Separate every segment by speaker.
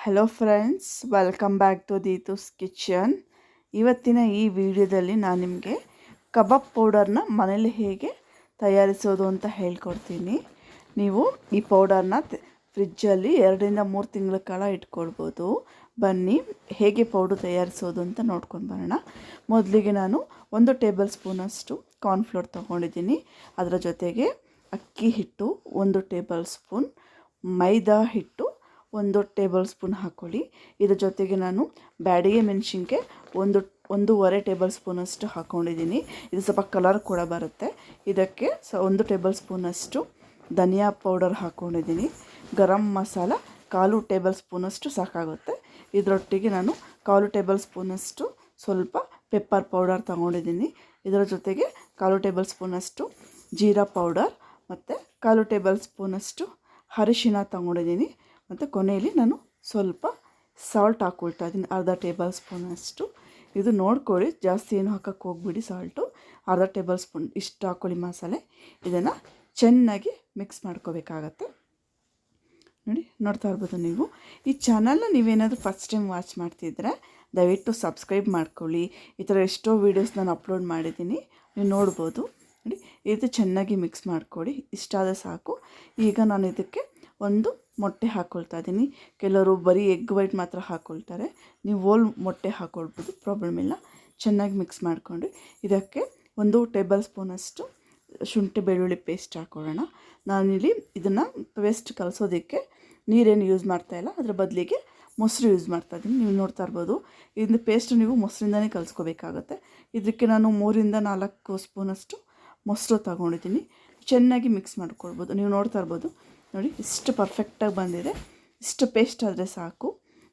Speaker 1: Hello friends, welcome back to Deetu's kitchen. ಇವತ್ತಿನ ಈ ವಿಡಿಯೋದಲ್ಲಿ ನಾನು ನಿಮಗೆ ಕಬಾಬ್ ಪೌಡರ್ನ ಮನೇಲಿ ಹೇಗೆ ತಯಾರಿಸೋದು ಅಂತ ಹೇಳ್ಕೊಡ್ತೀನಿ. ನೀವು ಈ ಪೌಡರ್ನ ಫ್ರಿಜ್ಜಲ್ಲಿ 2-3 ತಿಂಗಳ ಕಾಲ ಇಟ್ಕೊಳ್ಬೋದು. ಬನ್ನಿ ಹೇಗೆ ಪೌಡರ್ ತಯಾರಿಸೋದು ಅಂತ ನೋಡ್ಕೊಂಡು ಬರೋಣ. ಮೊದಲಿಗೆ ನಾನು 1 ಟೇಬಲ್ ಸ್ಪೂನಷ್ಟು ಕಾರ್ನ್ಫ್ಲೋರ್ ತೊಗೊಂಡಿದ್ದೀನಿ. ಅದರ ಜೊತೆಗೆ ಅಕ್ಕಿ ಹಿಟ್ಟು 1 ಟೇಬಲ್ ಸ್ಪೂನ್, ಮೈದಾ ಹಿಟ್ಟು 1 ಟೇಬಲ್ ಸ್ಪೂನ್ ಹಾಕ್ಕೊಳ್ಳಿ. ಇದರ ಜೊತೆಗೆ ನಾನು ಬ್ಯಾಡಿಗೆ ಮೆಣಸಿನ್ಕಾಯಿ 1.5 ಟೇಬಲ್ ಸ್ಪೂನಷ್ಟು ಹಾಕ್ಕೊಂಡಿದ್ದೀನಿ. ಇದು ಸ್ವಲ್ಪ ಕಲರ್ ಕೂಡ ಬರುತ್ತೆ. ಇದಕ್ಕೆ 1 ಟೇಬಲ್ ಸ್ಪೂನಷ್ಟು ಧನಿಯಾ ಪೌಡರ್ ಹಾಕ್ಕೊಂಡಿದ್ದೀನಿ. ಗರಂ ಮಸಾಲ 1/4 ಟೇಬಲ್ ಸ್ಪೂನಷ್ಟು ಸಾಕಾಗುತ್ತೆ. ಇದರೊಟ್ಟಿಗೆ ನಾನು 1/4 ಟೇಬಲ್ ಸ್ಪೂನಷ್ಟು ಸ್ವಲ್ಪ ಪೆಪ್ಪರ್ ಪೌಡರ್ ತೊಗೊಂಡಿದ್ದೀನಿ. ಇದರ ಜೊತೆಗೆ 1/4 ಟೇಬಲ್ ಸ್ಪೂನಷ್ಟು ಜೀರಾ ಪೌಡರ್ ಮತ್ತು 1/4 ಟೇಬಲ್ ಸ್ಪೂನಷ್ಟು ಅರಿಶಿನ ತೊಗೊಂಡಿದ್ದೀನಿ. ಮತ್ತು ಕೊನೆಯಲ್ಲಿ ನಾನು ಸ್ವಲ್ಪ ಸಾಲ್ಟ್ ಹಾಕ್ಕೊಳ್ತಾ ಇದ್ದೀನಿ, 1/2 ಟೇಬಲ್ ಸ್ಪೂನಷ್ಟು. ಇದು ನೋಡ್ಕೊಳ್ಳಿ, ಜಾಸ್ತಿ ಏನು ಹಾಕೋಕ್ಕೆ ಹೋಗ್ಬಿಡಿ. ಸಾಲ್ಟು 1/2 ಟೇಬಲ್ ಸ್ಪೂನ್ ಇಷ್ಟು ಹಾಕ್ಕೊಳ್ಳಿ ಮಸಾಲೆ. ಇದನ್ನು ಚೆನ್ನಾಗಿ ಮಿಕ್ಸ್ ಮಾಡ್ಕೋಬೇಕಾಗತ್ತೆ. ನೋಡಿ, ನೋಡ್ತಾ ಇರ್ಬೋದು ನೀವು. ಈ ಚಾನಲ್ನ ನೀವೇನಾದರೂ ಫಸ್ಟ್ ಟೈಮ್ ವಾಚ್ ಮಾಡ್ತಿದ್ರೆ ದಯವಿಟ್ಟು ಸಬ್ಸ್ಕ್ರೈಬ್ ಮಾಡ್ಕೊಳ್ಳಿ. ಈ ಥರ ಎಷ್ಟೋ ವೀಡಿಯೋಸ್ ನಾನು ಅಪ್ಲೋಡ್ ಮಾಡಿದ್ದೀನಿ, ನೀವು ನೋಡ್ಬೋದು. ನೋಡಿ, ಇದು ಚೆನ್ನಾಗಿ ಮಿಕ್ಸ್ ಮಾಡ್ಕೊಳ್ಳಿ. ಇಷ್ಟಾದರೆ ಸಾಕು. ಈಗ ನಾನು ಇದಕ್ಕೆ 1 ಮೊಟ್ಟೆ ಹಾಕ್ಕೊಳ್ತಾ ಇದ್ದೀನಿ. ಕೆಲವರು ಬರೀ ಎಗ್ ವೈಟ್ ಮಾತ್ರ ಹಾಕ್ಕೊಳ್ತಾರೆ. ನೀವು ಹೋಲ್ ಮೊಟ್ಟೆ ಹಾಕ್ಕೊಳ್ಬೋದು, ಪ್ರಾಬ್ಲಮ್ ಇಲ್ಲ. ಚೆನ್ನಾಗಿ ಮಿಕ್ಸ್ ಮಾಡಿಕೊಂಡು ಇದಕ್ಕೆ 1 ಟೇಬಲ್ ಸ್ಪೂನಷ್ಟು ಶುಂಠಿ ಬೆಳ್ಳುಳ್ಳಿ ಪೇಸ್ಟ್ ಹಾಕ್ಕೊಳ್ಳೋಣ. ನಾನಿಲ್ಲಿ ಇದನ್ನು ಪೇಸ್ಟ್ ಕಲಸೋದಕ್ಕೆ ನೀರೇನು ಯೂಸ್ ಮಾಡ್ತಾಯಿಲ್ಲ, ಅದರ ಬದಲಿಗೆ ಮೊಸರು ಯೂಸ್ ಮಾಡ್ತಾಯಿದ್ದೀನಿ. ನೀವು ನೋಡ್ತಾ ಇರ್ಬೋದು, ಇದನ್ನ ಪೇಸ್ಟ್ ನೀವು ಮೊಸರಿಂದನೇ ಕಲಿಸ್ಕೋಬೇಕಾಗತ್ತೆ. ಇದಕ್ಕೆ ನಾನು 3-4 ಸ್ಪೂನಷ್ಟು ಮೊಸರು ತಗೊಂಡಿದ್ದೀನಿ. ಚೆನ್ನಾಗಿ ಮಿಕ್ಸ್ ಮಾಡ್ಕೊಳ್ಬೋದು. ನೀವು ನೋಡ್ತಾ ಇರ್ಬೋದು, ನೋಡಿ ಇಷ್ಟು ಪರ್ಫೆಕ್ಟಾಗಿ ಬಂದಿದೆ. ಇಷ್ಟು ಪೇಸ್ಟ್ ಆದರೆ ಸಾಕು.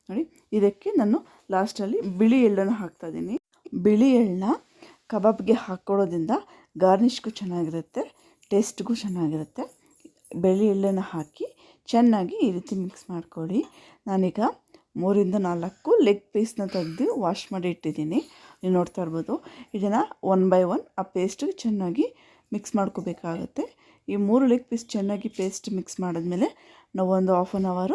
Speaker 1: ನೋಡಿ, ಇದಕ್ಕೆ ನಾನು ಲಾಸ್ಟಲ್ಲಿ ಬಿಳಿ ಎಳ್ಳನ್ನು ಹಾಕ್ತಾಯಿದ್ದೀನಿ. ಬಿಳಿ ಎಳ್ಳನ್ನ ಕಬಾಬ್ಗೆ ಹಾಕ್ಕೊಳ್ಳೋದ್ರಿಂದ ಗಾರ್ನಿಷ್ಗೂ ಚೆನ್ನಾಗಿರುತ್ತೆ, ಟೇಸ್ಟ್ಗೂ ಚೆನ್ನಾಗಿರುತ್ತೆ. ಬಿಳಿ ಎಳ್ಳನ್ನು ಹಾಕಿ ಚೆನ್ನಾಗಿ ಈ ರೀತಿ ಮಿಕ್ಸ್ ಮಾಡ್ಕೊಳ್ಳಿ. ನಾನೀಗ 3-4 ಲೆಗ್ ಪೀಸ್ನ ತೆಗೆದು ವಾಶ್ ಮಾಡಿ ಇಟ್ಟಿದ್ದೀನಿ. ನೀವು ನೋಡ್ತಾ ಇರ್ಬೋದು. ಇದನ್ನು 1 by 1 ಆ ಪೇಸ್ಟಿಗೆ ಚೆನ್ನಾಗಿ ಮಿಕ್ಸ್ ಮಾಡ್ಕೋಬೇಕಾಗತ್ತೆ. ಈ 3 ಲೆಗ್ ಪೀಸ್ ಚೆನ್ನಾಗಿ ಪೇಸ್ಟ್ ಮಿಕ್ಸ್ ಮಾಡಿದ್ಮೇಲೆ ನಾವು 1 ½ ಅವರ್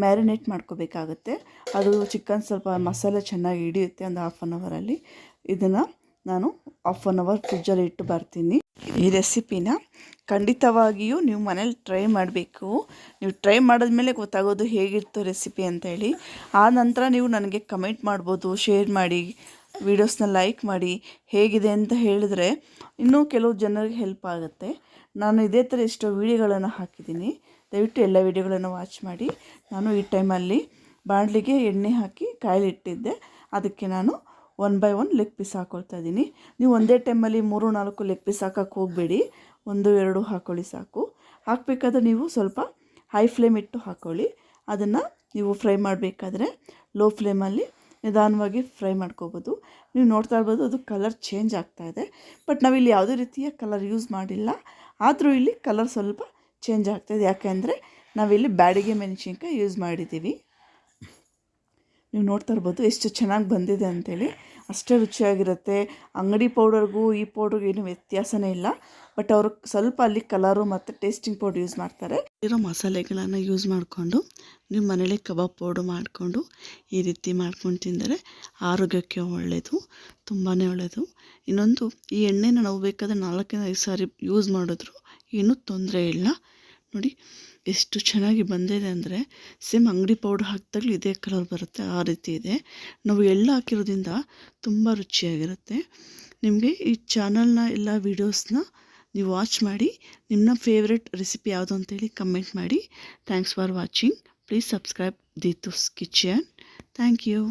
Speaker 1: ಮ್ಯಾರಿನೇಟ್ ಮಾಡ್ಕೋಬೇಕಾಗತ್ತೆ. ಅದು ಚಿಕನ್ ಸ್ವಲ್ಪ ಮಸಾಲೆ ಚೆನ್ನಾಗಿ ಹಿಡಿಯುತ್ತೆ. ಒಂದು 1/2 ಅವರಲ್ಲಿ ಇದನ್ನು ನಾನು 1/2 ಅವರ್ ಫ್ರಿಜ್ಜಲ್ಲಿ ಇಟ್ಟು ಬರ್ತೀನಿ. ಈ ರೆಸಿಪಿನ ಖಂಡಿತವಾಗಿಯೂ ನೀವು ಮನೇಲಿ ಟ್ರೈ ಮಾಡಬೇಕು. ನೀವು ಟ್ರೈ ಮಾಡಿದ್ಮೇಲೆ ಗೊತ್ತಾಗೋದು ಹೇಗಿತ್ತು ರೆಸಿಪಿ ಅಂತೇಳಿ. ಆ ನಂತರ ನೀವು ನನಗೆ ಕಮೆಂಟ್ ಮಾಡ್ಬೋದು, ಶೇರ್ ಮಾಡಿ, ವೀಡಿಯೋಸ್ನ ಲೈಕ್ ಮಾಡಿ. ಹೇಗಿದೆ ಅಂತ ಹೇಳಿದ್ರೆ ಇನ್ನೂ ಕೆಲವು ಜನರಿಗೆ ಹೆಲ್ಪ್ ಆಗುತ್ತೆ. ನಾನು ಇದೇ ಥರ ಎಷ್ಟೋ ವೀಡಿಯೋಗಳನ್ನು ಹಾಕಿದ್ದೀನಿ. ದಯವಿಟ್ಟು ಎಲ್ಲ ವೀಡಿಯೋಗಳನ್ನು ವಾಚ್ ಮಾಡಿ. ನಾನು ಈ ಟೈಮಲ್ಲಿ ಬಾಣಲಿಗೆ ಎಣ್ಣೆ ಹಾಕಿ ಕಾಯಿಲಿಟ್ಟಿದ್ದೆ. ಅದಕ್ಕೆ ನಾನು 1 by 1 ಲೆಗ್ ಪೀಸ್ ಹಾಕ್ಕೊಳ್ತಾ ಇದ್ದೀನಿ. ನೀವು ಒಂದೇ ಟೈಮಲ್ಲಿ 3-4 ಲೆಗ್ ಪೀಸ್ ಹಾಕೋಕ್ಕೆ ಹೋಗಬೇಡಿ, 1-2 ಹಾಕ್ಕೊಳ್ಳಿ ಸಾಕು. ಹಾಕಬೇಕಾದ್ರೆ ನೀವು ಸ್ವಲ್ಪ ಹೈ ಫ್ಲೇಮ್ ಇಟ್ಟು ಹಾಕ್ಕೊಳ್ಳಿ. ಅದನ್ನು ನೀವು ಫ್ರೈ ಮಾಡಬೇಕಾದ್ರೆ ಲೋ ಫ್ಲೇಮಲ್ಲಿ ನಿಧಾನವಾಗಿ ಫ್ರೈ ಮಾಡ್ಕೋಬೋದು. ನೀವು ನೋಡ್ತಾ ಇರ್ಬೋದು, ಅದು ಕಲರ್ ಚೇಂಜ್ ಆಗ್ತಾಯಿದೆ. ಬಟ್ ನಾವಿಲ್ಲಿ ಯಾವುದೇ ರೀತಿಯ ಕಲರ್ ಯೂಸ್ ಮಾಡಿಲ್ಲ. ಆದರೂ ಇಲ್ಲಿ ಕಲರ್ ಸ್ವಲ್ಪ ಚೇಂಜ್ ಆಗ್ತಾಯಿದೆ, ಯಾಕೆಂದರೆ ನಾವಿಲ್ಲಿ ಬ್ಯಾಡಿಗೆ ಮೆಣಸಿನ್ಕಾಯಿ ಯೂಸ್ ಮಾಡಿದ್ದೀವಿ. ನೀವು ನೋಡ್ತಾ ಇರ್ಬೋದು ಎಷ್ಟು ಚೆನ್ನಾಗಿ ಬಂದಿದೆ ಅಂಥೇಳಿ. ಅಷ್ಟೇ ರುಚಿಯಾಗಿರುತ್ತೆ. ಅಂಗಡಿ ಪೌಡರ್ಗೂ ಈ ಪೌಡ್ರಿಗೂ ಏನೂ ವ್ಯತ್ಯಾಸನೇ ಇಲ್ಲ. ಬಟ್ ಅವರು ಸ್ವಲ್ಪ ಅಲ್ಲಿ ಕಲರು ಮತ್ತು ಟೇಸ್ಟಿಂಗ್ ಪೌಡ್ರ್ ಯೂಸ್ ಮಾಡ್ತಾರೆ. ಇರೋ ಮಸಾಲೆಗಳನ್ನು ಯೂಸ್ ಮಾಡಿಕೊಂಡು ನೀವು ಮನೇಲಿ ಕಬಾಬ್ ಪೌಡ್ರ್ ಮಾಡಿಕೊಂಡು ಈ ರೀತಿ ಮಾಡ್ಕೊಂಡು ತಿಂದರೆ ಆರೋಗ್ಯಕ್ಕೆ ಒಳ್ಳೆಯದು, ತುಂಬಾ ಒಳ್ಳೆಯದು. ಇನ್ನೊಂದು, ಈ ಎಣ್ಣೆನ ನಾವು ಬೇಕಾದರೆ 4-5 ಸಾರಿ ಯೂಸ್ ಮಾಡಿದ್ರು ಏನೂ ತೊಂದರೆ ಇಲ್ಲ. ನೋಡಿ ಎಷ್ಟು ಚೆನ್ನಾಗಿ ಬಂದಿದೆ ಅಂದರೆ ಸೇಮ್ ಅಂಗಡಿ ಪೌಡ್ರ್ ಹಾಕಿದಾಗಲೂ ಇದೇ ಕಲರ್ ಬರುತ್ತೆ, ಆ ರೀತಿ ಇದೆ. ನಾವು ಎಳ್ಳು ಹಾಕಿರೋದ್ರಿಂದ ತುಂಬ ರುಚಿಯಾಗಿರುತ್ತೆ. ನಿಮಗೆ ಈ ಚಾನಲ್ನ ಎಲ್ಲ ವೀಡಿಯೋಸ್ನ ನೀವು ವಾಚ್ ಮಾಡಿ. ನಿಮ್ಮ ಫೇವ್ರೆಟ್ ರೆಸಿಪಿ ಯಾವುದು ಅಂತೇಳಿ ಕಮೆಂಟ್ ಮಾಡಿ. Thanks for watching. Please subscribe Deetu's kitchen. Thank you.